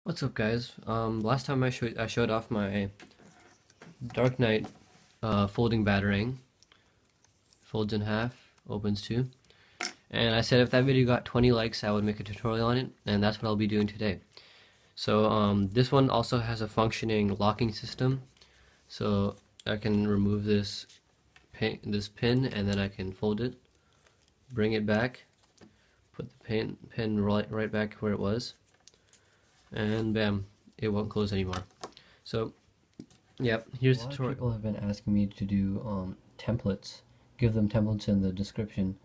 What's up, guys? Last time I showed off my Dark Knight folding batarang. Folds in half, opens two. And I said if that video got 20 likes, I would make a tutorial on it, and that's what I'll be doing today. So this one also has a functioning locking system, so I can remove this pin, and then I can fold it, bring it back, put the pin right back where it was, and bam, it won't close anymore. So yep, here's the tutorial. People have been asking me to do templates, give them templates in the description,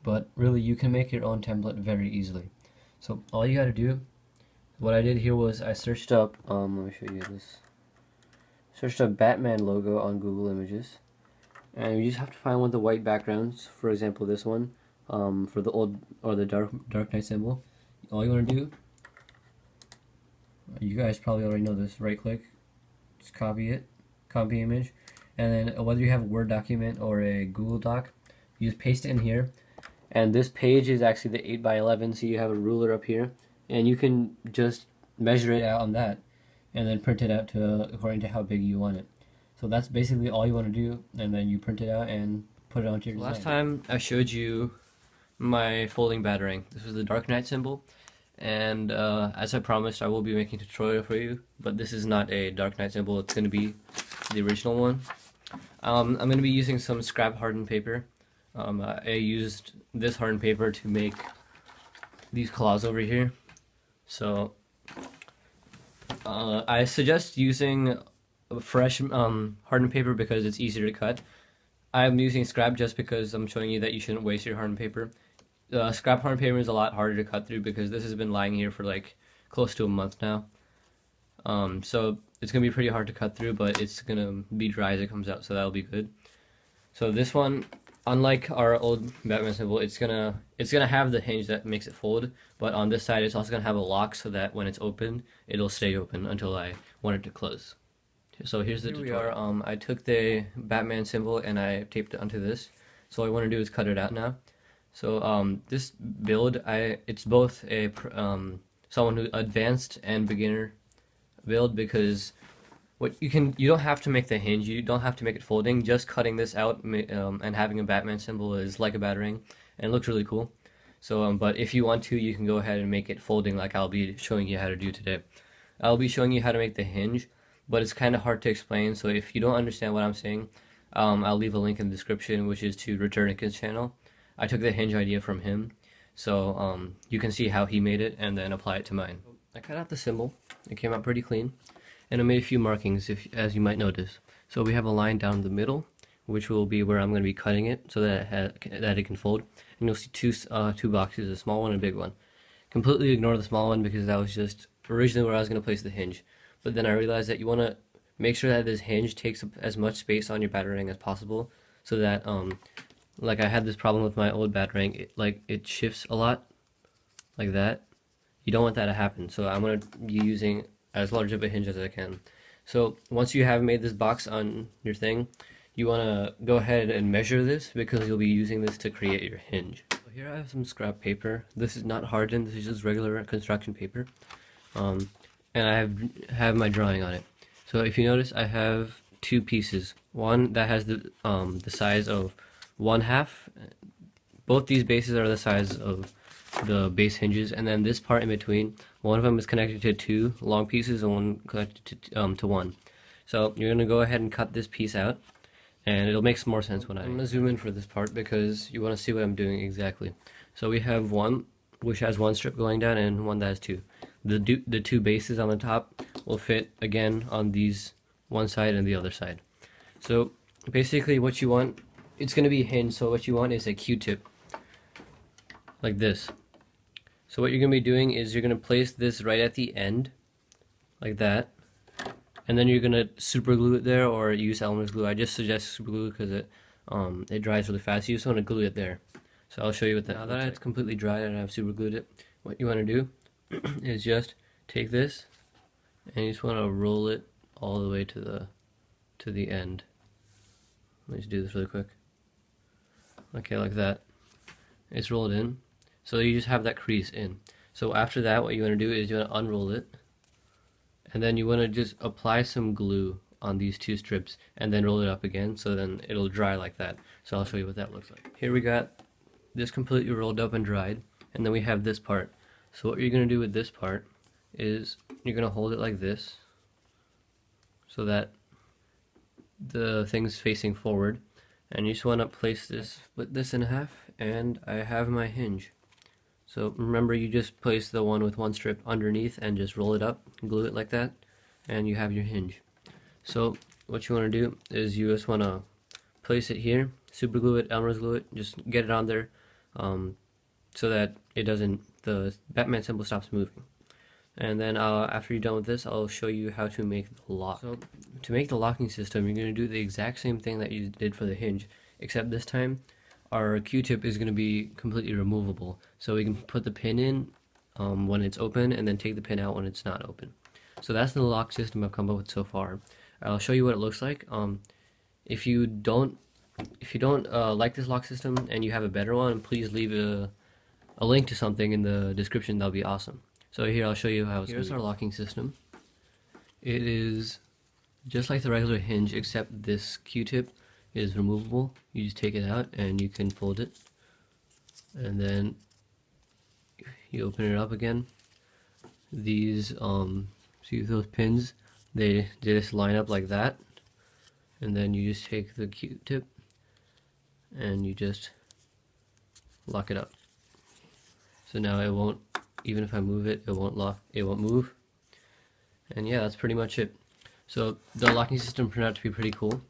but really you can make your own template very easily. So all you gotta do, what I did here was I searched up, let me show you this, searched up Batman logo on Google Images, and you just have to find one of the white backgrounds, for example this one, for the old, or the Dark Knight symbol. All you wanna do, you guys probably already know this, right click, just copy image, and then whether you have a Word document or a Google Doc, you just paste it in here. And this page is actually the 8x11, so you have a ruler up here, and you can just measure it out on that, and then print it out to according to how big you want it. So that's basically all you want to do, and then you print it out and put it onto your design. Last time I showed you my folding batarang. This was the Dark Knight symbol, and as I promised, I will be making a tutorial for you, but this is not a Dark Knight symbol. It's going to be the original one. I'm going to be using some scrap hardened paper. I used this hardened paper to make these claws over here. So I suggest using fresh hardened paper because it's easier to cut. I'm using scrap just because I'm showing you that you shouldn't waste your hardened paper. Scrap hardened paper is a lot harder to cut through because this has been lying here for like close to a month now. So it's gonna be pretty hard to cut through, but it's gonna be dry as it comes out, so that'll be good. So this one, unlike our old Batman symbol, it's gonna have the hinge that makes it fold, but on this side it's also gonna have a lock so that when it's opened, it'll stay open until I want it to close. So here's the tutorial. I took the Batman symbol and I taped it onto this. So all I want to do is cut it out now. So this build, it's both a someone who advanced and beginner build, because you don't have to make the hinge, you don't have to make it folding. Just cutting this out and having a Batman symbol is like a batarang, and it looks really cool. So but if you want to, you can go ahead and make it folding like I'll be showing you how to do today. I'll be showing you how to make the hinge, but it's kind of hard to explain, so if you don't understand what I'm saying, I'll leave a link in the description, which is to Returnic's channel. I took the hinge idea from him, so you can see how he made it and then apply it to mine. I cut out the symbol, it came out pretty clean, and I made a few markings, as you might notice. So we have a line down the middle, which will be where I'm going to be cutting it so that it can fold. And you'll see two boxes, a small one and a big one. Completely ignore the small one because that was just originally where I was going to place the hinge. But then I realized that you want to make sure that this hinge takes up as much space on your batarang as possible, so that like I had this problem with my old batarang, it shifts a lot like that. You don't want that to happen, so I'm going to be using as large of a hinge as I can. So once you have made this box on your thing, you want to go ahead and measure this because you'll be using this to create your hinge. So here I have some scrap paper. This is not hardened, this is just regular construction paper. And I have my drawing on it. So if you notice, I have two pieces. One that has the size of 1/2. Both these bases are the size of the base hinges, and then this part in between, one of them is connected to two long pieces and one connected to one. So you're gonna go ahead and cut this piece out, and it'll make some more sense when I'm gonna zoom in for this part because you want to see what I'm doing exactly. So we have one which has one strip going down and one that has two. The two bases on the top will fit again on these one side and the other side. So basically what you want, it's going to be hinged, so what you want is a Q-tip like this. So what you're going to be doing is you're going to place this right at the end like that, and then you're going to super glue it there or use Elmer's glue. I just suggest super glue because it dries really fast. You just want to glue it there. So I'll show you what that. Now that it's completely dried and I've super glued it, what you want to do is just take this and you just want to roll it all the way to the end. Let me just do this really quick. Okay, like that. It's rolled in. So you just have that crease in. So after that, what you want to do is you want to unroll it And then you want to just apply some glue on these two strips and then roll it up again, so then it'll dry like that. So I'll show you what that looks like. Here we got this completely rolled up and dried, and then we have this part. So what you're going to do with this part is you're going to hold it like this so that the thing's facing forward, and you just want to place this, split this in half, and I have my hinge. So remember, you just place the one with one strip underneath and just roll it up, glue it like that, and you have your hinge. So what you want to do is you just want to place it here, super glue it, Elmer's glue it, just get it on there, so that it doesn't, the Batman symbol stops moving. And then after you're done with this, I'll show you how to make the lock. So to make the locking system, you're going to do the exact same thing that you did for the hinge, except this time our Q-tip is going to be completely removable. So we can put the pin in when it's open, and then take the pin out when it's not open. So that's the lock system I've come up with so far. I'll show you what it looks like. If you don't like this lock system and you have a better one, please leave a link to something in the description. That'll be awesome. So here I'll show you how it's. Here's our locking system. It is just like the regular hinge, except this Q-tip is removable. You just take it out and you can fold it, and then you open it up again. These see those pins, they just line up like that, and then you just take the Q-tip and you just lock it up. So now it won't, even if I move it, it won't lock, it won't move. And yeah, that's pretty much it. So the locking system turned out to be pretty cool.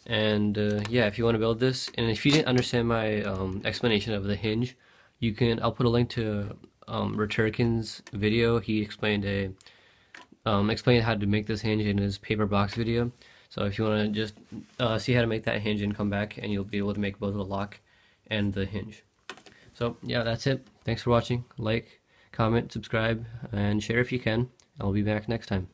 And yeah, if you want to build this, and if you didn't understand my explanation of the hinge, you can, I'll put a link to Returkin's video. He explained explained how to make this hinge in his paper box video. So if you want to just see how to make that hinge and come back, and you'll be able to make both the lock and the hinge. So yeah, that's it. Thanks for watching. Like, comment, subscribe, and share if you can. I'll be back next time.